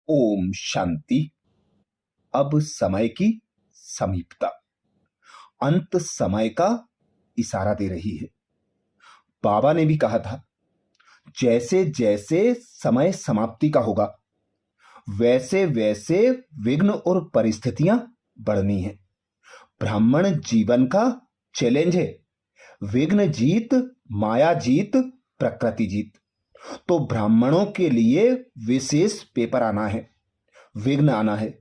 ओम शांति। अब समय की समीपता अंत समय का इशारा दे रही है। बाबा ने भी कहा था, जैसे जैसे समय समाप्ति का होगा वैसे वैसे विघ्न और परिस्थितियां बढ़नी है। ब्राह्मण जीवन का चैलेंज है, विघ्न जीत, माया जीत, प्रकृति जीत। तो ब्राह्मणों के लिए विशेष पेपर आना है, विघ्न आना है।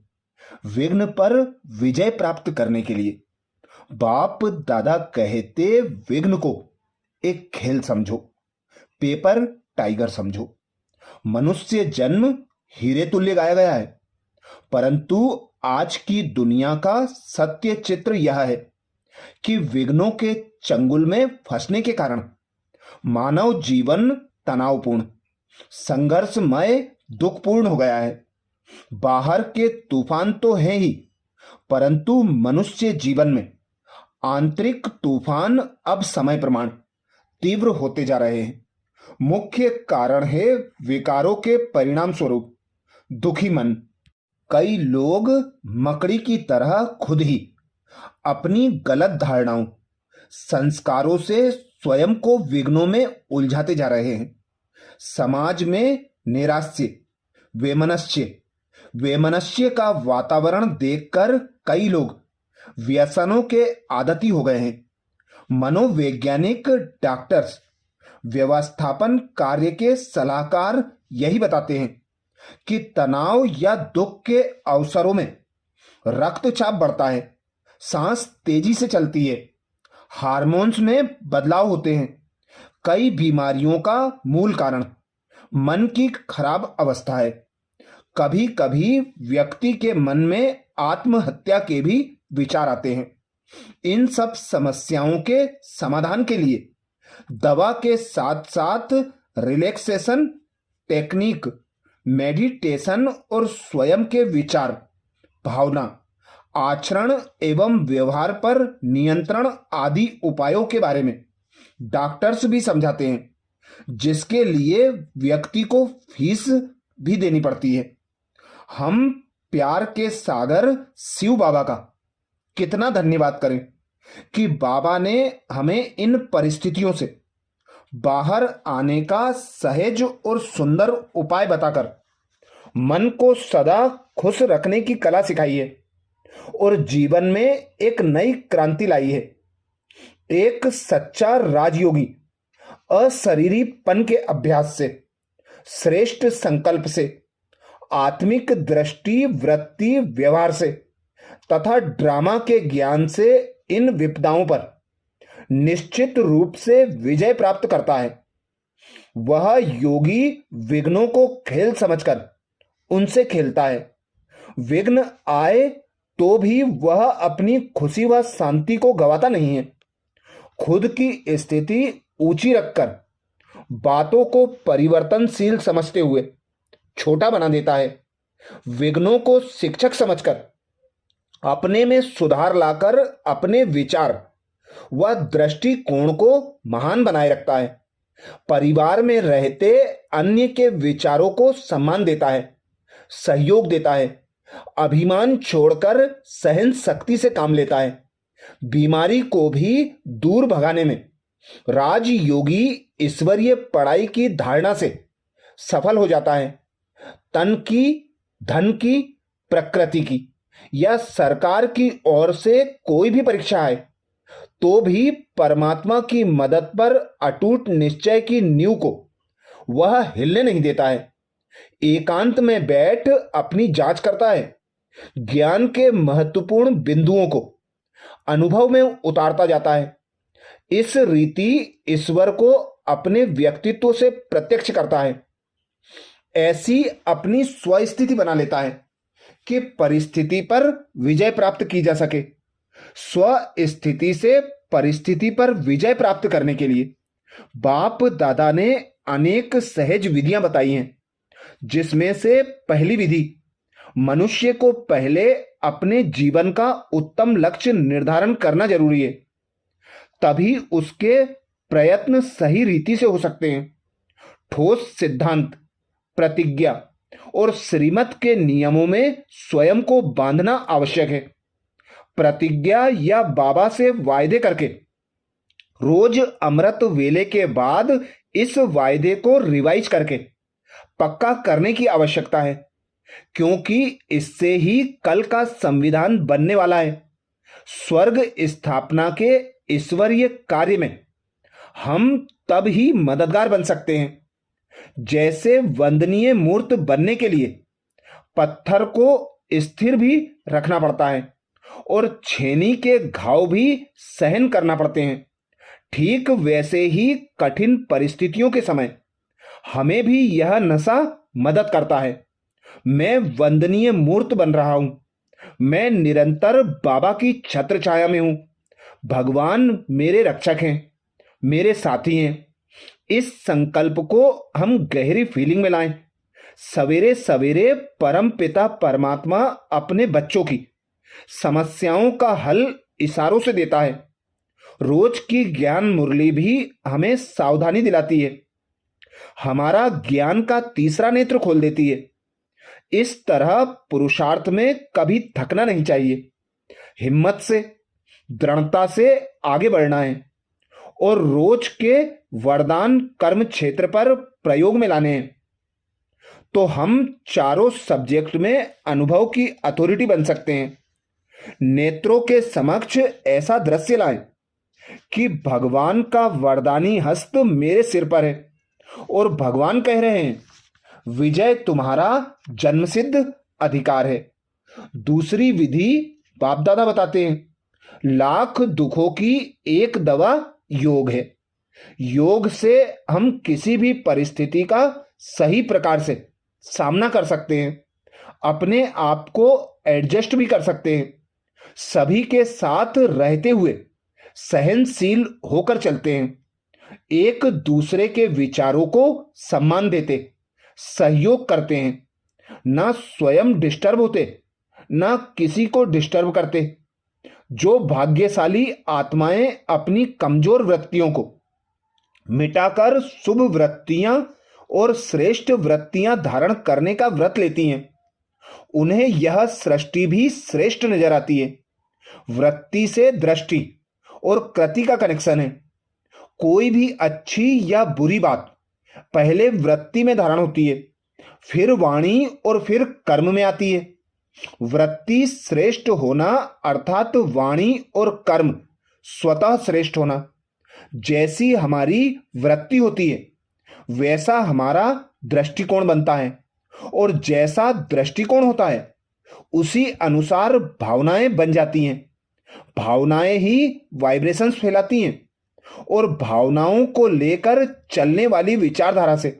विघ्न पर विजय प्राप्त करने के लिए बाप दादा कहते, विघ्न को एक खेल समझो, पेपर टाइगर समझो। मनुष्य जन्म हीरे तुल्य गाया गया है, परंतु आज की दुनिया का सत्य चित्र यह है कि विघ्नों के चंगुल में फंसने के कारण मानव जीवन तनावपूर्ण, संघर्षमय, दुखपूर्ण हो गया है। बाहर के तूफान तो हैं ही, परंतु मनुष्य जीवन में आंतरिक तूफान अब समय प्रमाण तीव्र होते जा रहे हैं। मुख्य कारण है विकारों के परिणाम स्वरूप दुखी मन। कई लोग मकड़ी की तरह खुद ही अपनी गलत धारणाओं, संस्कारों से स्वयं को विघ्नों में उलझाते जा रहे हैं। समाज में निराश्य, वैमनस्य का वातावरण देखकर कई लोग व्यसनों के आदती हो गए हैं। मनोवैज्ञानिक, डॉक्टर्स, व्यवस्थापन कार्य के सलाहकार यही बताते हैं कि तनाव या दुख के अवसरों में रक्तचाप बढ़ता है, सांस तेजी से चलती है, हार्मोन्स में बदलाव होते हैं। कई बीमारियों का मूल कारण मन की खराब अवस्था है। कभी कभी व्यक्ति के मन में आत्महत्या के भी विचार आते हैं। इन सब समस्याओं के समाधान के लिए दवा के साथ साथ रिलैक्सेशन टेक्निक, मेडिटेशन और स्वयं के विचार, भावना, आचरण एवं व्यवहार पर नियंत्रण आदि उपायों के बारे में डॉक्टर्स भी समझाते हैं, जिसके लिए व्यक्ति को फीस भी देनी पड़ती है। हम प्यार के सागर शिव बाबा का कितना धन्यवाद करें कि बाबा ने हमें इन परिस्थितियों से बाहर आने का सहज और सुंदर उपाय बताकर मन को सदा खुश रखने की कला सिखाई है और जीवन में एक नई क्रांति लाई है। एक सच्चा राजयोगी अशरीरीपन के अभ्यास से, श्रेष्ठ संकल्प से, आत्मिक दृष्टि, वृत्ति, व्यवहार से तथा ड्रामा के ज्ञान से इन विपदाओं पर निश्चित रूप से विजय प्राप्त करता है। वह योगी विघ्नों को खेल समझकर उनसे खेलता है। विघ्न आए तो भी वह अपनी खुशी व शांति को गंवाता नहीं है। खुद की स्थिति ऊंची रखकर बातों को परिवर्तनशील समझते हुए छोटा बना देता है। विघ्नों को शिक्षक समझकर अपने में सुधार लाकर अपने विचार व दृष्टिकोण को महान बनाए रखता है। परिवार में रहते अन्य के विचारों को सम्मान देता है, सहयोग देता है, अभिमान छोड़कर सहन शक्ति से काम लेता है। बीमारी को भी दूर भगाने में राजयोगी ईश्वरीय पढ़ाई की धारणा से सफल हो जाता है। तन की, धन की, प्रकृति की या सरकार की ओर से कोई भी परीक्षा आए तो भी परमात्मा की मदद पर अटूट निश्चय की नींव को वह हिलने नहीं देता है। एकांत में बैठ अपनी जांच करता है, ज्ञान के महत्वपूर्ण बिंदुओं को अनुभव में उतारता जाता है। इस रीति ईश्वर को अपने व्यक्तित्व से प्रत्यक्ष करता है। ऐसी अपनी स्वस्थिति बना लेता है कि परिस्थिति पर विजय प्राप्त की जा सके। स्वस्थिति से परिस्थिति पर विजय प्राप्त करने के लिए बाप दादा ने अनेक सहज विधियां बताई हैं, जिसमें से पहली विधि, मनुष्य को पहले अपने जीवन का उत्तम लक्ष्य निर्धारण करना जरूरी है, तभी उसके प्रयत्न सही रीति से हो सकते हैं। ठोस सिद्धांत, प्रतिज्ञा और श्रीमत के नियमों में स्वयं को बांधना आवश्यक है। प्रतिज्ञा या बाबा से वायदे करके रोज अमृत वेले के बाद इस वायदे को रिवाइज करके पक्का करने की आवश्यकता है, क्योंकि इससे ही कल का संविधान बनने वाला है। स्वर्ग स्थापना के ईश्वरीय कार्य में हम तब ही मददगार बन सकते हैं। जैसे वंदनीय मूर्त बनने के लिए पत्थर को स्थिर भी रखना पड़ता है और छेनी के घाव भी सहन करना पड़ते हैं, ठीक वैसे ही कठिन परिस्थितियों के समय हमें भी यह नशा मदद करता है। मैं वंदनीय मूर्त बन रहा हूं। मैं निरंतर बाबा की छत्र छाया में हूं। भगवान मेरे रक्षक हैं, मेरे साथी हैं। इस संकल्प को हम गहरी फीलिंग में लाएं। सवेरे सवेरे परम पिता परमात्मा अपने बच्चों की समस्याओं का हल इशारों से देता है। रोज की ज्ञान मुरली भी हमें सावधानी दिलाती है, हमारा ज्ञान का तीसरा नेत्र खोल देती है। इस तरह पुरुषार्थ में कभी थकना नहीं चाहिए। हिम्मत से, दृढ़ता से आगे बढ़ना है और रोज के वरदान कर्म क्षेत्र पर प्रयोग में लाने हैं, तो हम चारों सब्जेक्ट में अनुभव की अथॉरिटी बन सकते हैं। नेत्रों के समक्ष ऐसा दृश्य लाएं कि भगवान का वरदानी हस्त मेरे सिर पर है और भगवान कह रहे हैं, विजय तुम्हारा जन्मसिद्ध अधिकार है। दूसरी विधि बाप दादा बताते हैं, लाख दुखों की एक दवा योग है। योग से हम किसी भी परिस्थिति का सही प्रकार से सामना कर सकते हैं, अपने आप को एडजस्ट भी कर सकते हैं, सभी के साथ रहते हुए सहनशील होकर चलते हैं, एक दूसरे के विचारों को सम्मान देते, सहयोग करते हैं, ना स्वयं डिस्टर्ब होते, ना किसी को डिस्टर्ब करते। जो भाग्यशाली आत्माएं अपनी कमजोर वृत्तियों को मिटाकर शुभ वृत्तियां और श्रेष्ठ वृत्तियां धारण करने का व्रत लेती हैं, उन्हें यह सृष्टि भी श्रेष्ठ नजर आती है। वृत्ति से दृष्टि और कृति का कनेक्शन है। कोई भी अच्छी या बुरी बात पहले वृत्ति में धारण होती है, फिर वाणी और फिर कर्म में आती है। वृत्ति श्रेष्ठ होना अर्थात वाणी और कर्म स्वतः श्रेष्ठ होना। जैसी हमारी वृत्ति होती है वैसा हमारा दृष्टिकोण बनता है, और जैसा दृष्टिकोण होता है उसी अनुसार भावनाएं बन जाती हैं। भावनाएं ही वाइब्रेशंस फैलाती हैं और भावनाओं को लेकर चलने वाली विचारधारा से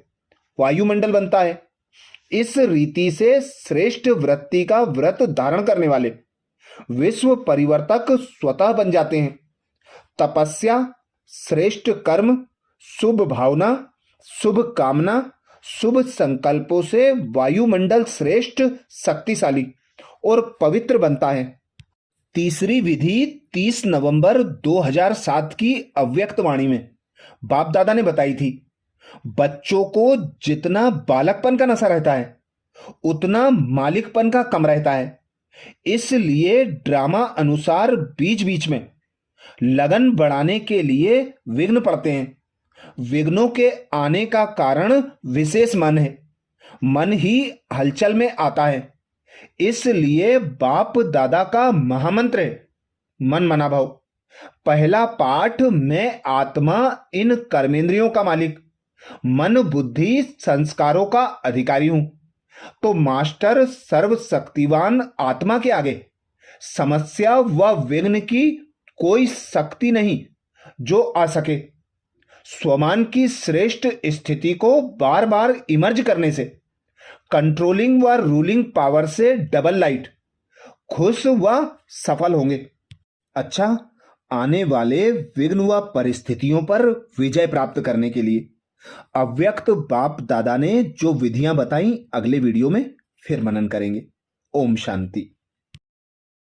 वायुमंडल बनता है। इस रीति से श्रेष्ठ वृत्ति का व्रत धारण करने वाले विश्व परिवर्तक स्वतः बन जाते हैं। तपस्या, श्रेष्ठ कर्म, शुभ भावना, शुभ कामना, शुभ संकल्पों से वायुमंडल श्रेष्ठ, शक्तिशाली और पवित्र बनता है। तीसरी विधि 30 नवंबर 2007 की अव्यक्त वाणी में बाप दादा ने बताई थी। बच्चों को जितना बालकपन का नशा रहता है उतना मालिकपन का कम रहता है। इसलिए ड्रामा अनुसार बीच बीच में लगन बढ़ाने के लिए विघ्न पड़ते हैं। विघ्नों के आने का कारण विशेष मन है। मन ही हलचल में आता है। इसलिए बाप दादा का महामंत्र है मन मना भाव। पहला पाठ, मैं आत्मा इन कर्मेंद्रियों का मालिक, मन बुद्धि संस्कारों का अधिकारी हूं। तो मास्टर सर्वशक्तिवान आत्मा के आगे समस्या व विघ्न की कोई शक्ति नहीं जो आ सके। स्वमान की श्रेष्ठ स्थिति को बार बार इमर्ज करने से कंट्रोलिंग व रूलिंग पावर से डबल लाइट खुश व सफल होंगे। अच्छा, आने वाले विघ्न व परिस्थितियों पर विजय प्राप्त करने के लिए अव्यक्त बाप दादा ने जो विधियां बताई, अगले वीडियो में फिर मनन करेंगे। ओम शांति।